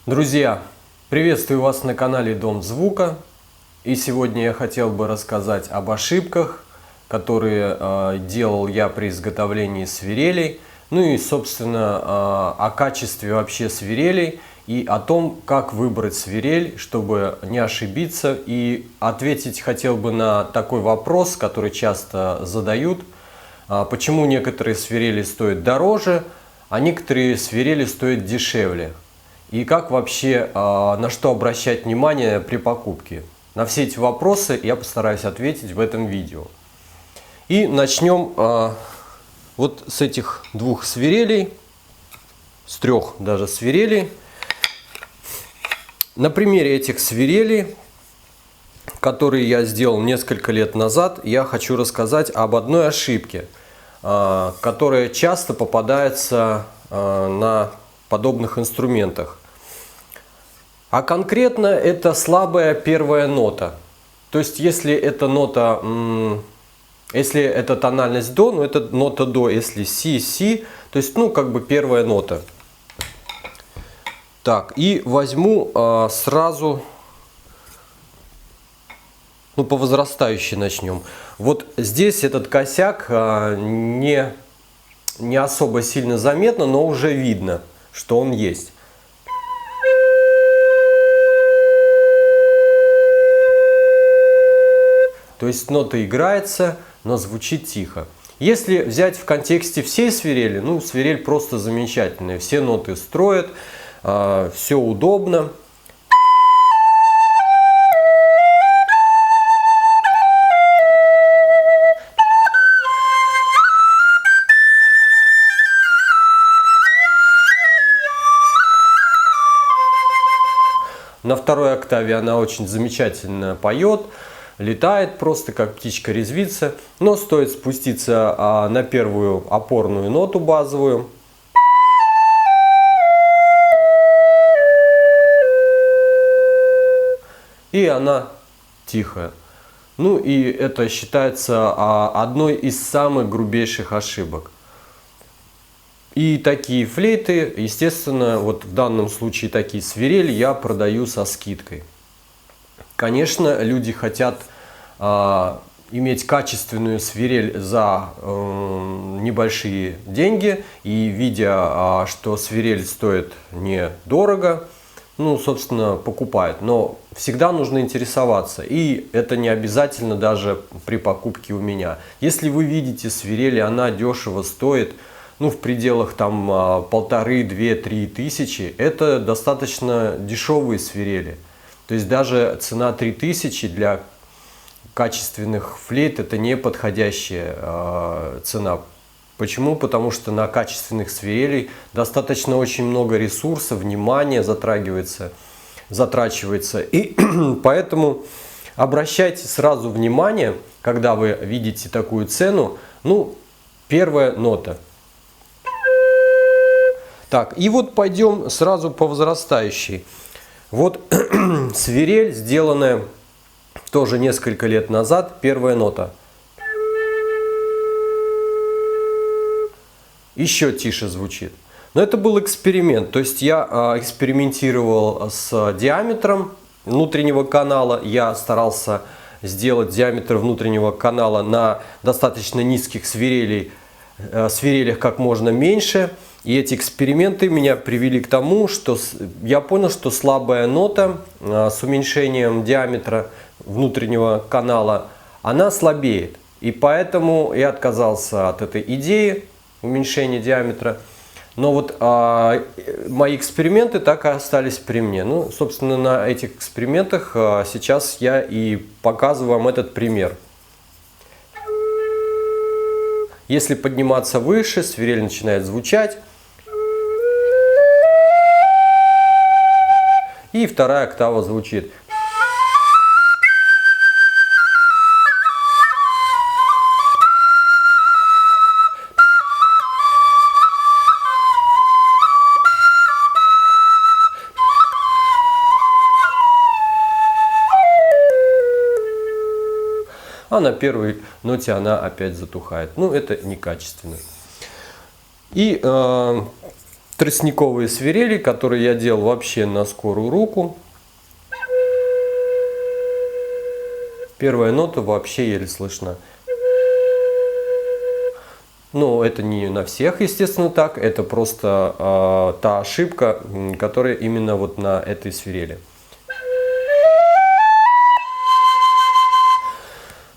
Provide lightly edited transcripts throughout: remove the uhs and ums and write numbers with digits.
Друзья, приветствую вас на канале Дом Звука. И сегодня я хотел бы рассказать об ошибках, которые делал я при изготовлении свирелей. Ну и, собственно, о качестве вообще свирелей и о том, как выбрать свирель, чтобы не ошибиться. И ответить хотел бы на такой вопрос, который часто задают. Почему некоторые свирели стоят дороже, а некоторые свирели стоят дешевле? И как вообще, на что обращать внимание при покупке? На все эти вопросы я постараюсь ответить в этом видео. И начнем вот с этих двух свирелей, с трех даже свирелей. На примере этих свирелей, которые я сделал несколько лет назад, я хочу рассказать об одной ошибке, которая часто попадается на подобных инструментах. А конкретно это слабая первая нота. То есть если эта нота, если это тональность до, ну это нота до, если си, си, то есть ну как бы первая нота. Так, и возьму сразу, ну по возрастающей начнем. Вот здесь этот косяк не особо сильно заметно, но уже видно, что он есть. То есть нота играется, но звучит тихо. Если взять в контексте всей свирели, ну свирель просто замечательная. Все ноты строят, все удобно. На второй октаве она очень замечательно поет, летает просто как птичка-резвится. Но стоит спуститься на первую опорную ноту базовую. И она тихая. Ну и это считается одной из самых грубейших ошибок. И такие флейты, естественно, вот в данном случае такие свирели я продаю со скидкой. Конечно, люди хотят иметь качественную свирель за небольшие деньги. И видя, что свирель стоит недорого, ну, собственно, покупают. Но всегда нужно интересоваться. И это не обязательно даже при покупке у меня. Если вы видите свирель, она дешево стоит, ну, в пределах там 1500–2000–3000 тысячи, это достаточно дешевые свирели. То есть даже цена 3000 для качественных флейт это не подходящая цена. Почему? Потому что на качественных свирелей достаточно очень много ресурсов, внимания затрачивается. И поэтому обращайте сразу внимание, когда вы видите такую цену, ну, первая нота. Так, и вот пойдем сразу по возрастающей. Вот свирель, сделанная тоже несколько лет назад, первая нота. Еще тише звучит. Но это был эксперимент. То есть я экспериментировал с диаметром внутреннего канала. Я старался сделать диаметр внутреннего канала на достаточно низких свирелях как можно меньше. И эти эксперименты меня привели к тому, что я понял, что слабая нота с уменьшением диаметра внутреннего канала, она слабеет. И поэтому я отказался от этой идеи уменьшения диаметра. Но вот мои эксперименты так и остались при мне. Ну, собственно, на этих экспериментах сейчас я и показываю вам этот пример. Если подниматься выше, свирель начинает звучать. И вторая октава звучит. А на первой ноте она опять затухает. Ну, это некачественно. И тростниковые свирели, которые я делал вообще на скорую руку. Первая нота вообще еле слышна. Ну, это не на всех, естественно, так. Это просто та ошибка, которая именно вот на этой свирели.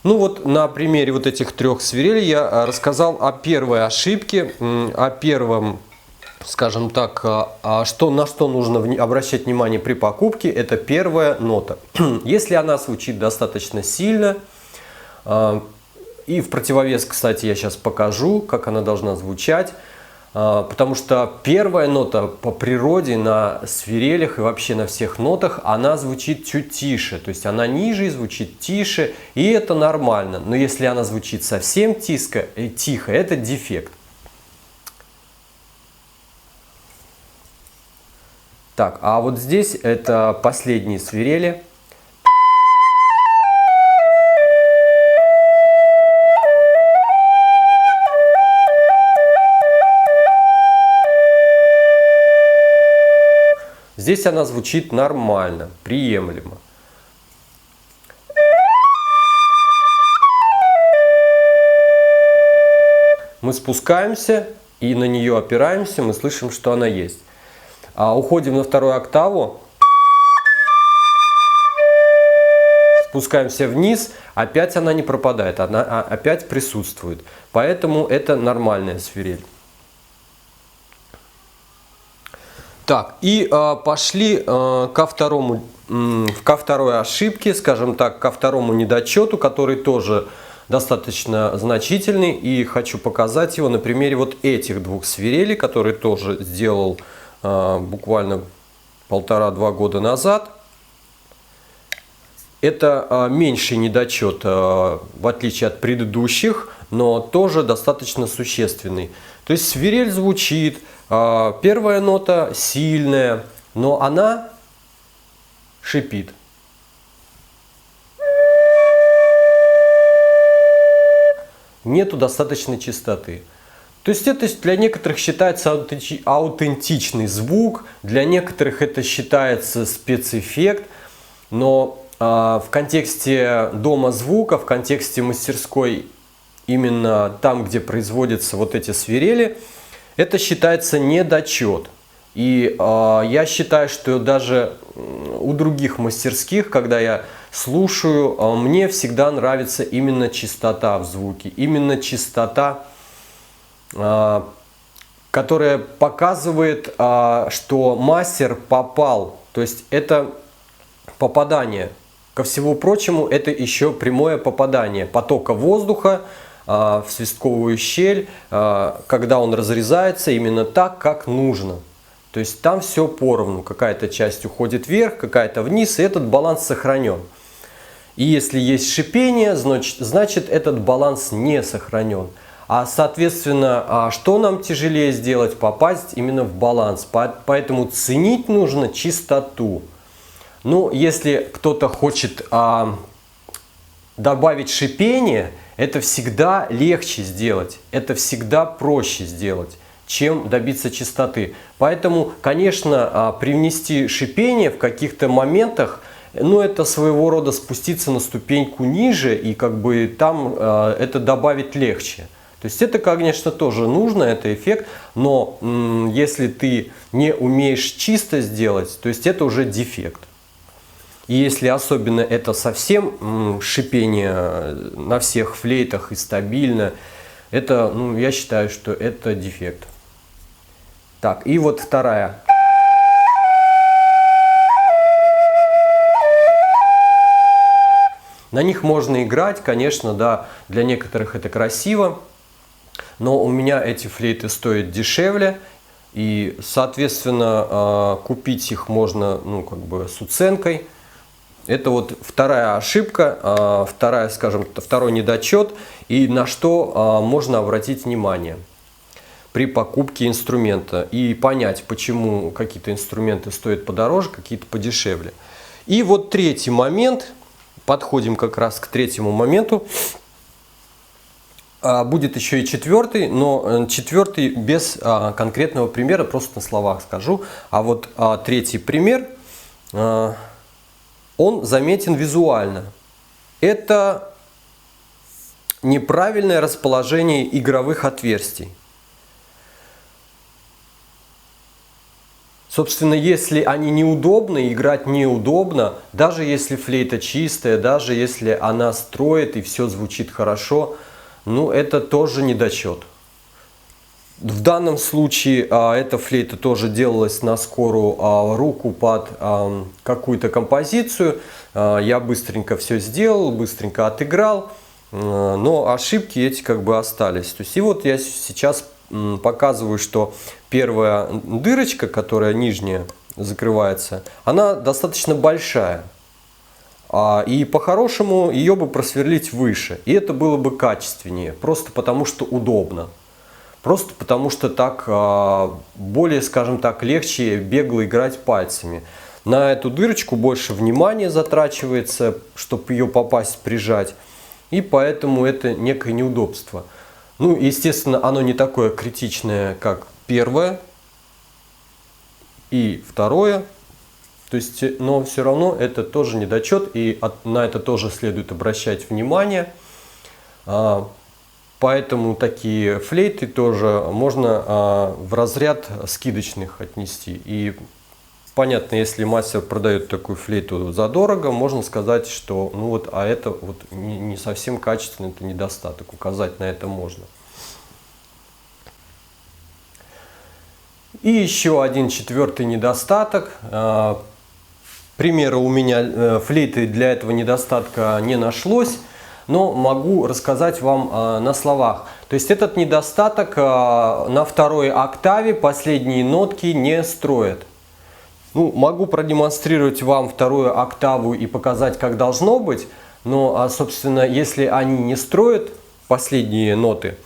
Ну вот на примере вот этих трех свирелей я рассказал о первой ошибке, о первом, скажем так, на что нужно обращать внимание при покупке. Это первая нота. Если она звучит достаточно сильно, и в противовес, кстати, я сейчас покажу, как она должна звучать. Потому что первая нота по природе на свирелях и вообще на всех нотах, она звучит чуть тише. То есть она ниже и звучит тише, и это нормально. Но если она звучит совсем тихо, это дефект. Так, а вот здесь это последние свирели. Здесь она звучит нормально, приемлемо. Мы спускаемся и на нее опираемся, мы слышим, что она есть. Уходим на вторую октаву, спускаемся вниз, опять она не пропадает, она опять присутствует. Поэтому это нормальная свирель. Так, и пошли ко второй ошибке, скажем так, ко второму недочету, который тоже достаточно значительный. И хочу показать его на примере вот этих двух свирелей, которые тоже сделал буквально 1,5-2 года назад. Это меньший недочет, в отличие от предыдущих, но тоже достаточно существенный. То есть свирель звучит, первая нота сильная, но она шипит. Нету достаточной чистоты. То есть это для некоторых считается аутентичный звук, для некоторых это считается спецэффект, но в контексте дома звука, в контексте мастерской, именно там, где производятся вот эти свирели, это считается недочет. И я считаю, что даже у других мастерских, когда я слушаю, мне всегда нравится именно чистота в звуке, именно чистота, которая показывает, что мастер попал. То есть это попадание. Ко всему прочему, это еще прямое попадание потока воздуха в свистковую щель, когда он разрезается именно так, как нужно. То есть там все поровну. Какая-то часть уходит вверх, какая-то вниз, и этот баланс сохранен. И если есть шипение, значит этот баланс не сохранен. А соответственно, что нам тяжелее сделать? Попасть именно в баланс. Поэтому ценить нужно чистоту. Ну, если кто-то хочет добавить шипение, это всегда легче сделать, это всегда проще сделать, чем добиться чистоты. Поэтому, конечно, привнести шипение в каких-то моментах, ну, это своего рода спуститься на ступеньку ниже, и как бы там это добавить легче. То есть это, конечно, тоже нужно, это эффект, но если ты не умеешь чисто сделать, то есть это уже дефект. И если особенно это совсем шипение на всех флейтах и стабильно, это, ну, я считаю, что это дефект. Так, и вот вторая. На них можно играть, конечно, да, для некоторых это красиво, но у меня эти флейты стоят дешевле, и, соответственно, купить их можно, ну, как бы с уценкой. Это вот вторая ошибка, второй недочет, и на что можно обратить внимание при покупке инструмента и понять, почему какие-то инструменты стоят подороже, какие-то подешевле. И вот третий момент, подходим как раз к третьему моменту. Будет еще и четвертый, но четвертый без конкретного примера, просто на словах скажу. А вот третий пример, он заметен визуально. Это неправильное расположение игровых отверстий. Собственно, если они неудобны, играть неудобно, даже если флейта чистая, даже если она строит и все звучит хорошо, ну это тоже недочет. В данном случае эта флейта тоже делалась на скорую руку под какую-то композицию. Я быстренько все сделал, быстренько отыграл, но ошибки эти как бы остались. То есть, и вот я сейчас показываю, что первая дырочка, которая нижняя закрывается, она достаточно большая. И по-хорошему ее бы просверлить выше. И это было бы качественнее. Просто потому что удобно. Просто потому что так более, скажем так, легче бегло играть пальцами. На эту дырочку больше внимания затрачивается, чтобы ее попасть, прижать. И поэтому это некое неудобство. Ну, естественно, оно не такое критичное, как первое и второе. То есть, но все равно это тоже недочет, и на это тоже следует обращать внимание. Поэтому такие флейты тоже можно в разряд скидочных отнести. И понятно, если мастер продает такую флейту задорого, можно сказать, что ну вот, а это вот не совсем качественно, это недостаток. Указать на это можно. И еще один четвертый недостаток. Примера у меня флейты для этого недостатка не нашлось, но могу рассказать вам на словах. То есть этот недостаток на второй октаве последние нотки не строят. Ну, могу продемонстрировать вам вторую октаву и показать, как должно быть, но, собственно, если они не строят последние ноты,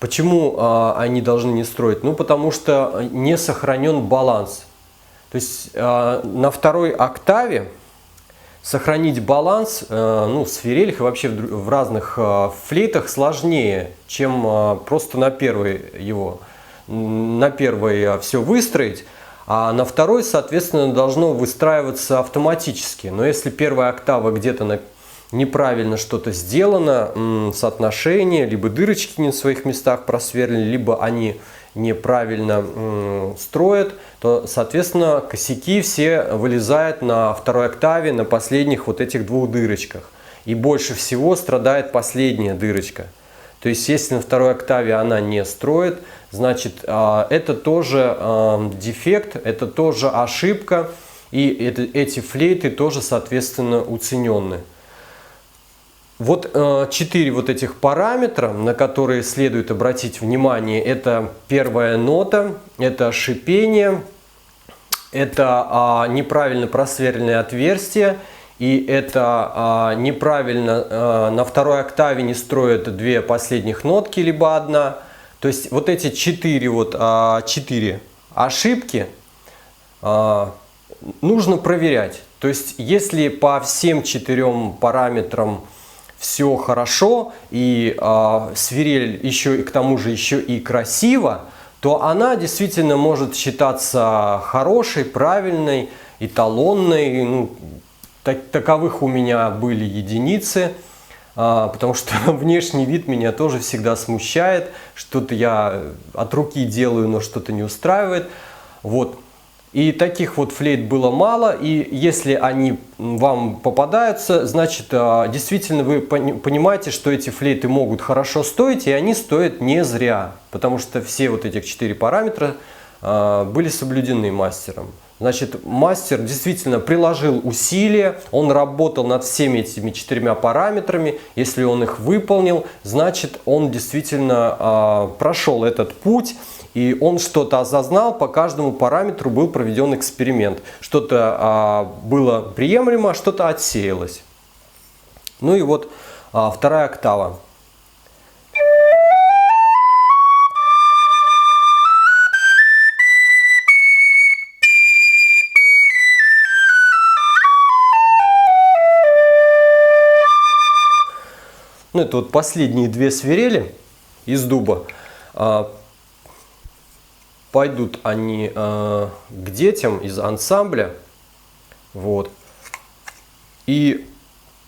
почему они должны не строить? Ну, потому что не сохранен баланс. То есть на второй октаве сохранить баланс, ну, в свирелях и вообще в разных флейтах сложнее, чем просто на первой его. На первой все выстроить, а на второй, соответственно, должно выстраиваться автоматически. Но если первая октава где-то неправильно что-то сделано, соотношение, либо дырочки не в своих местах просверлили, либо они неправильно строят, то, соответственно, косяки все вылезают на второй октаве, на последних вот этих двух дырочках. И больше всего страдает последняя дырочка. То есть, если на второй октаве она не строит, значит, это тоже дефект, это тоже ошибка, и эти флейты тоже, соответственно, уценены. Вот 4 вот этих параметра, на которые следует обратить внимание, это первая нота, это шипение, это неправильно просверленное отверстие, и это неправильно на второй октаве не строят две последних нотки, либо одна. То есть вот эти 4 ошибки нужно проверять. То есть если по всем 4 параметрам все хорошо, и свирель еще и к тому же еще и красиво, то она действительно может считаться хорошей, правильной, эталонной. Ну, таковых у меня были единицы, потому что внешний вид меня тоже всегда смущает. Что-то я от руки делаю, но что-то не устраивает. Вот. И таких вот флейт было мало, и если они вам попадаются, значит, действительно вы понимаете, что эти флейты могут хорошо стоить, и они стоят не зря, потому что все вот этих 4 параметра были соблюдены мастером. Значит, мастер действительно приложил усилия, он работал над всеми этими 4 параметрами. Если он их выполнил, значит, он действительно прошел этот путь, и он что-то осознал, по каждому параметру был проведен эксперимент. Что-то было приемлемо, что-то отсеялось. Ну и вот вторая октава. Ну, это вот последние 2 свирели. из дуба. Пойдут они к детям из ансамбля. Вот. И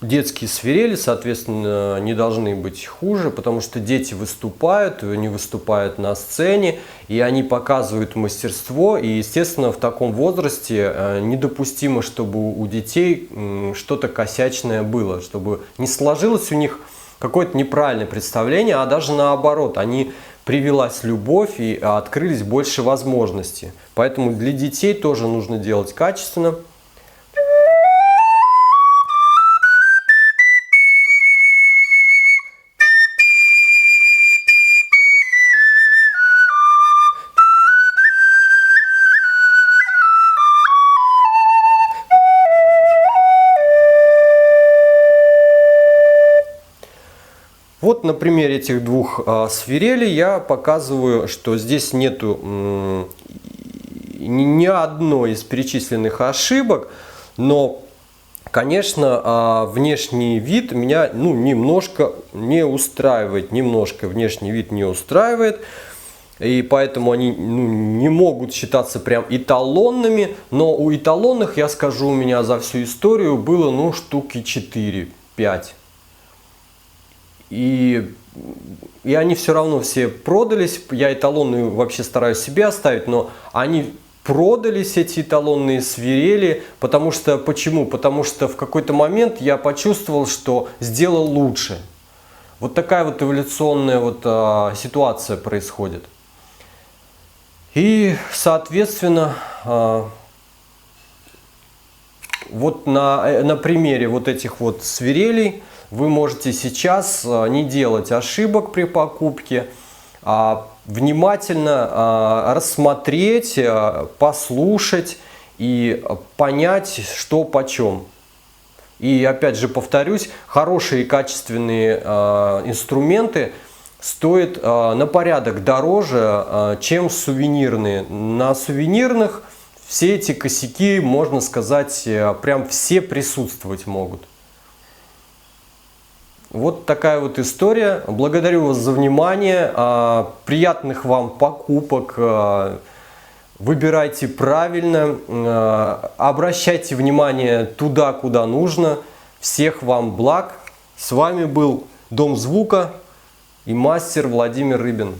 детские свирели, соответственно, не должны быть хуже, потому что дети выступают, они выступают на сцене, и они показывают мастерство. И, естественно, в таком возрасте недопустимо, чтобы у детей что-то косячное было, чтобы не сложилось у них какое-то неправильное представление, а даже наоборот, они привилась любовь и открылись больше возможностей. Поэтому для детей тоже нужно делать качественно. Вот на примере этих двух свирелей я показываю, что здесь нету ни одной из перечисленных ошибок, но, конечно, внешний вид меня немножко не устраивает, внешний вид не устраивает, и поэтому они не могут считаться прям эталонными, но у эталонных, я скажу, у меня за всю историю было штуки 4-5. И они все равно все продались. Я эталонные вообще стараюсь себе оставить, но они продались, эти эталонные свирели. Потому что, почему? Потому что в какой-то момент я почувствовал, что сделал лучше. Вот такая вот эволюционная ситуация происходит. И, соответственно, вот на примере вот этих вот свирелей вы можете сейчас не делать ошибок при покупке, а внимательно рассмотреть, послушать и понять, что почем. И опять же повторюсь, хорошие и качественные инструменты стоят на порядок дороже, чем сувенирные. На сувенирных все эти косяки, можно сказать, прям все присутствовать могут. Вот такая вот история. Благодарю вас за внимание. Приятных вам покупок. Выбирайте правильно. Обращайте внимание туда, куда нужно. Всех вам благ. С вами был Дом звука и мастер Владимир Рыбин.